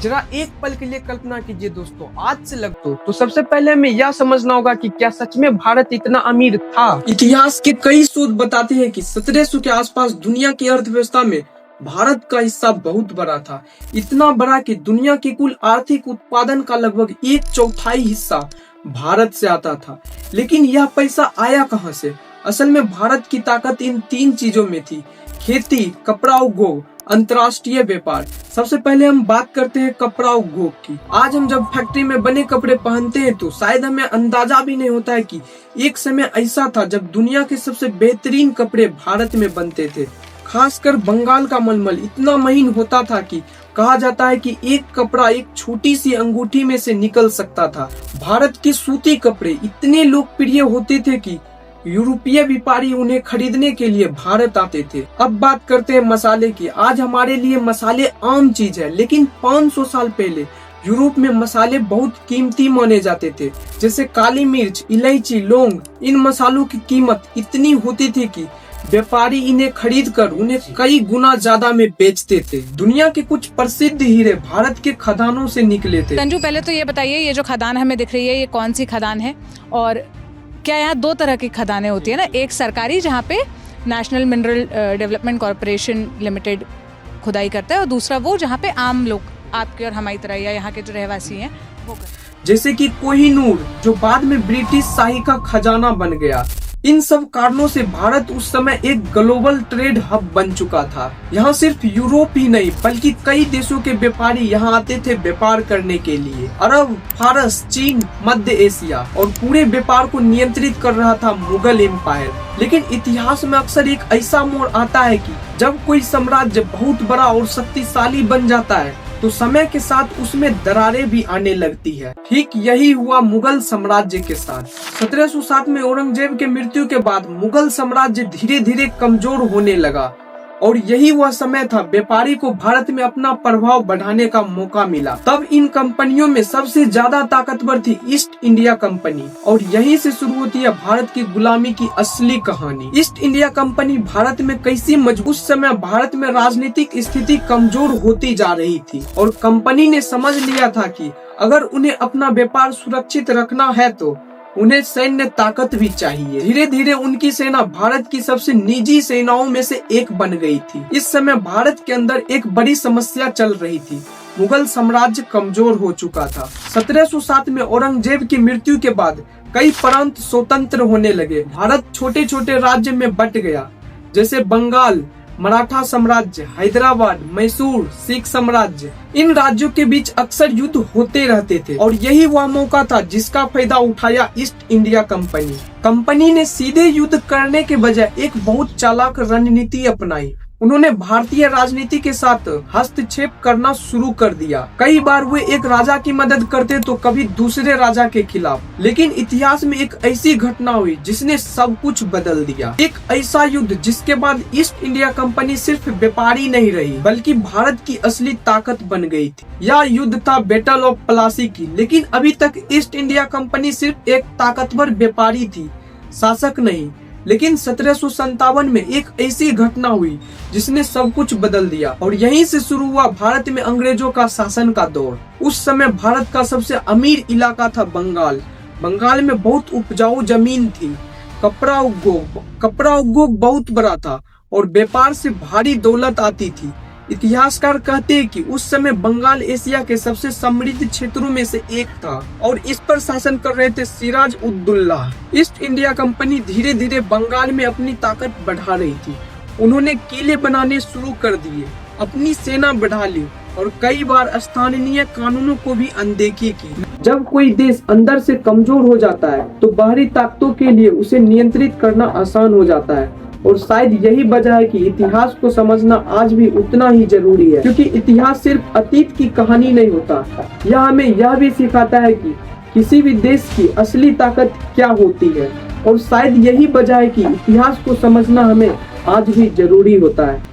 जरा एक पल के लिए कल्पना कीजिए दोस्तों, आज से तो सबसे पहले हमें यह समझना होगा कि क्या सच में भारत इतना अमीर था। इतिहास के कई शोध बताते हैं कि 1700 के आसपास दुनिया की अर्थव्यवस्था में भारत का हिस्सा बहुत बड़ा था, इतना बड़ा कि दुनिया के कुल आर्थिक उत्पादन का लगभग 1/4 हिस्सा भारत से आता था। लेकिन यह पैसा आया कहां से? असल में भारत की ताकत इन 3 चीजों में थी: खेती, कपड़ा उद्योग, अंतर्राष्ट्रीय व्यापार। सबसे पहले हम बात करते हैं कपड़ा उद्योग की। आज हम जब फैक्ट्री में बने कपड़े पहनते हैं तो शायद हमें अंदाजा भी नहीं होता है कि एक समय ऐसा था जब दुनिया के सबसे बेहतरीन कपड़े भारत में बनते थे। खासकर बंगाल का मलमल इतना महीन होता था कि कहा जाता है कि एक कपड़ा एक छोटी सी अंगूठी में से निकल सकता था। भारत के सूती कपड़े इतने लोकप्रिय होते थे कि यूरोपीय व्यापारी उन्हें खरीदने के लिए भारत आते थे। अब बात करते हैं मसाले की। आज हमारे लिए मसाले आम चीज है, लेकिन 500 साल पहले यूरोप में मसाले बहुत कीमती माने जाते थे, जैसे काली मिर्च, इलायची, लौंग। इन मसालों की कीमत इतनी होती थी कि व्यापारी इन्हें खरीद कर उन्हें कई गुना ज्यादा में बेचते थे। दुनिया के कुछ प्रसिद्ध हीरे भारत के खदानों से निकले थे। संजू, पहले तो ये बताइए, ये जो खदान हमें दिख रही है, ये कौन सी खदान है? और क्या यहाँ 2 तरह की खदानें होती है ना, एक सरकारी जहाँ पे national mineral development corporation limited खुदाई करता है, और दूसरा वो जहाँ पे आम लोग आपके और हमारी तरह या यहाँ के जो रहवासी हैं वो करते हैं। जैसे कि कोहिनूर, जो बाद में ब्रिटिश शाही का खजाना बन गया। इन सब कारणों से भारत उस समय एक ग्लोबल ट्रेड हब बन चुका था। यहाँ सिर्फ यूरोप ही नहीं बल्कि कई देशों के व्यापारी यहाँ आते थे व्यापार करने के लिए। अरब, फारस, चीन, मध्य एशिया, और पूरे व्यापार को नियंत्रित कर रहा था मुगल एम्पायर। लेकिन इतिहास में अक्सर एक ऐसा मोड़ आता है कि जब कोई साम्राज्य बहुत बड़ा और शक्तिशाली बन जाता है तो समय के साथ उसमें दरारें भी आने लगती है। ठीक यही हुआ मुगल साम्राज्य के साथ। 1707 में औरंगजेब के मृत्यु के बाद मुगल साम्राज्य धीरे धीरे कमजोर होने लगा, और यही वह समय था व्यापारी को भारत में अपना प्रभाव बढ़ाने का मौका मिला। तब इन कंपनियों में सबसे ज्यादा ताकतवर थी ईस्ट इंडिया कंपनी, और यहीं से शुरू होती है भारत की गुलामी की असली कहानी। ईस्ट इंडिया कंपनी भारत में कैसी मजबूत? उस समय भारत में राजनीतिक स्थिति कमजोर होती जा रही थी, और कंपनी ने समझ लिया था कि अगर उन्हें अपना व्यापार सुरक्षित रखना है तो उन्हें सैन्य ताकत भी चाहिए। धीरे धीरे उनकी सेना भारत की सबसे निजी सेनाओं में से एक बन गई थी। इस समय भारत के अंदर एक बड़ी समस्या चल रही थी। मुगल साम्राज्य कमजोर हो चुका था। 1707 में औरंगजेब की मृत्यु के बाद कई प्रांत स्वतंत्र होने लगे। भारत छोटे छोटे राज्य में बट गया, जैसे बंगाल, मराठा साम्राज्य, हैदराबाद, मैसूर, सिख साम्राज्य। इन राज्यों के बीच अक्सर युद्ध होते रहते थे, और यही वह मौका था जिसका फायदा उठाया ईस्ट इंडिया कंपनी। कंपनी ने सीधे युद्ध करने के बजाय एक बहुत चालाक रणनीति अपनाई। उन्होंने भारतीय राजनीति के साथ हस्तक्षेप करना शुरू कर दिया। कई बार वे एक राजा की मदद करते तो कभी दूसरे राजा के खिलाफ। लेकिन इतिहास में एक ऐसी घटना हुई जिसने सब कुछ बदल दिया। एक ऐसा युद्ध जिसके बाद ईस्ट इंडिया कंपनी सिर्फ व्यापारी नहीं रही बल्कि भारत की असली ताकत बन गई थी। यह युद्ध था बैटल ऑफ प्लासी की। लेकिन अभी तक ईस्ट इंडिया कंपनी सिर्फ एक ताकतवर व्यापारी थी, शासक नहीं। लेकिन 1757 में एक ऐसी घटना हुई जिसने सब कुछ बदल दिया, और यहीं से शुरू हुआ भारत में अंग्रेजों का शासन का दौर। उस समय भारत का सबसे अमीर इलाका था बंगाल। बंगाल में बहुत उपजाऊ जमीन थी। कपड़ा उद्योग बहुत बड़ा था, और व्यापार से भारी दौलत आती थी। इतिहासकार कहते हैं कि उस समय बंगाल एशिया के सबसे समृद्ध क्षेत्रों में से एक था, और इस पर शासन कर रहे थे Siraj ud-Daula. East India company धीरे धीरे बंगाल में अपनी ताकत बढ़ा रही थी। उन्होंने किले बनाने शुरू कर दिए, अपनी सेना बढ़ा ली, और कई बार स्थानीय कानूनों को भी अनदेखी की। जब कोई देश अंदर से कमजोर हो जाता है तो बाहरी ताकतों के लिए उसे नियंत्रित करना आसान हो जाता है, और शायद यही वजह है कि इतिहास को समझना आज भी उतना ही जरूरी है, क्योंकि इतिहास सिर्फ अतीत की कहानी नहीं होता। यह हमें यह भी सिखाता है कि किसी भी देश की असली ताकत क्या होती है, और शायद यही वजह है कि इतिहास को समझना हमें आज भी जरूरी होता है।